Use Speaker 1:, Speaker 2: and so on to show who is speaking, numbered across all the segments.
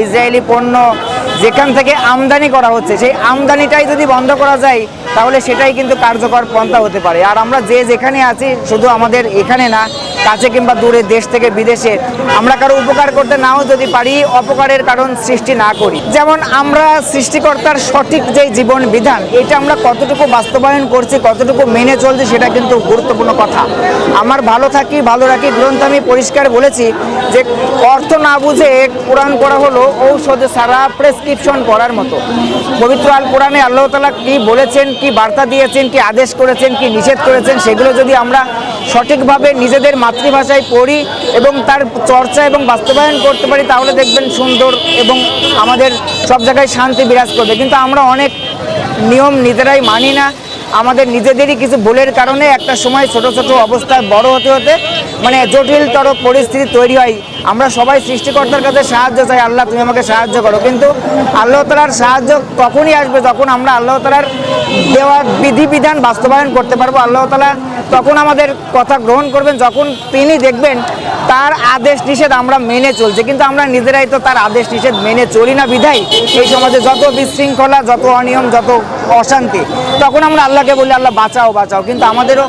Speaker 1: Israeli পণ্য যেখান থেকে আমদানি করা হচ্ছে সেই আমদানিটাই যদি বন্ধ করা যায় তাহলে সেটাই কিন্তু কার্যকর পন্থা হতে পারে। আর আমরা যে যেখানে আছি, শুধু আমাদের এখানে না, কাছে কিংবা দূরে, দেশ থেকে বিদেশে, আমরা কারো উপকার করতে নাও যদি পারি, অপকারের কারণ সৃষ্টি না করি। যেমন আমরা সৃষ্টিকর্তার সঠিক যে জীবন বিধান, এটা আমরা কতটুকু বাস্তবায়ন করছি, কতটুকু মেনে চলছি, সেটা কিন্তু গুরুত্বপূর্ণ কথা। আমার ভালো থাকি ভালো রাখি গ্রন্থ আমি পরিষ্কার বলেছি যে অর্থ না বুঝে কোরআন পড়া হলো ঔষধ সারা প্রেসক্রিপশন পড়ার মতো। পবিত্র আল কোরআনে আল্লাহ তাআলা কি বলেছেন, কি বার্তা দিয়েছেন, কি আদেশ করেছেন, কি নিষেধ করেছেন, সেগুলো যদি আমরা সঠিকভাবে নিজেদের মাতৃভাষায় পড়ি এবং তার চর্চা এবং বাস্তবায়ন করতে পারি, তাহলে দেখবেন সুন্দর এবং আমাদের সব জায়গায় শান্তি বিরাজ করবে। কিন্তু আমরা অনেক নিয়ম নিজেরাই মানি না, আমাদের নিজেদেরই কিছু ভুলের কারণে একটা সময় ছোট ছোট অবস্থায় বড় হতে হতে মানে জটিলতর পরিস্থিতি তৈরি হয়। আমরা সবাই সৃষ্টিকর্তার কাছে সাহায্য চাই, আল্লাহ তুমি আমাকে সাহায্য করো, কিন্তু আল্লাহ তাআলার সাহায্য তখনই আসবে যখন আমরা আল্লাহ তাআলার দেওয়া বিধিবিধান বাস্তবায়ন করতে পারবো। আল্লাহ তাআলা তখন আমাদের কথা গ্রহণ করবেন যখন তিনি দেখবেন তার আদেশ নিষেধ আমরা মেনে চলছি, কিন্তু আমরা নিজেরাই তো তার আদেশ নিষেধ মেনে চলি না। বিধায় এই সমাজে যত বিশৃঙ্খলা, যত অনিয়ম, যত অশান্তি, তখন আমরা আল্লাহকে বলি আল্লাহ বাঁচাও বাঁচাও, কিন্তু আমাদেরও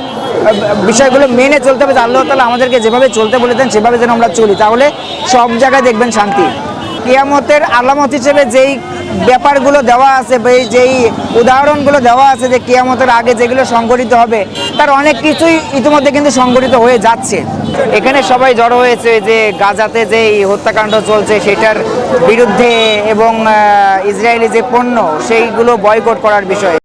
Speaker 1: বিষয়গুলো মেনে চলতে হবে। আল্লাহ তাআলা আমাদেরকে যেভাবে চলতে বলেছেন সেভাবে যেন আমরা চলি, তাহলে সব জায়গায় দেখবেন শান্তি। কিয়ামতের আলামত হিসেবে যেই ব্যাপারগুলো দেওয়া আছে বা যেই উদাহরণগুলো দেওয়া আছে যে কিয়ামতের আগে যেগুলো সংঘটিত হবে, তার অনেক কিছুই ইতিমধ্যে কিন্তু সংঘটিত হয়ে যাচ্ছে। এখানে সবাই জড়ো হয়েছে যে গাজাতে যেই হত্যাকাণ্ড চলছে সেটার বিরুদ্ধে এবং ইসরায়েলি যে পণ্য সেইগুলো বয়কট করার বিষয়ে।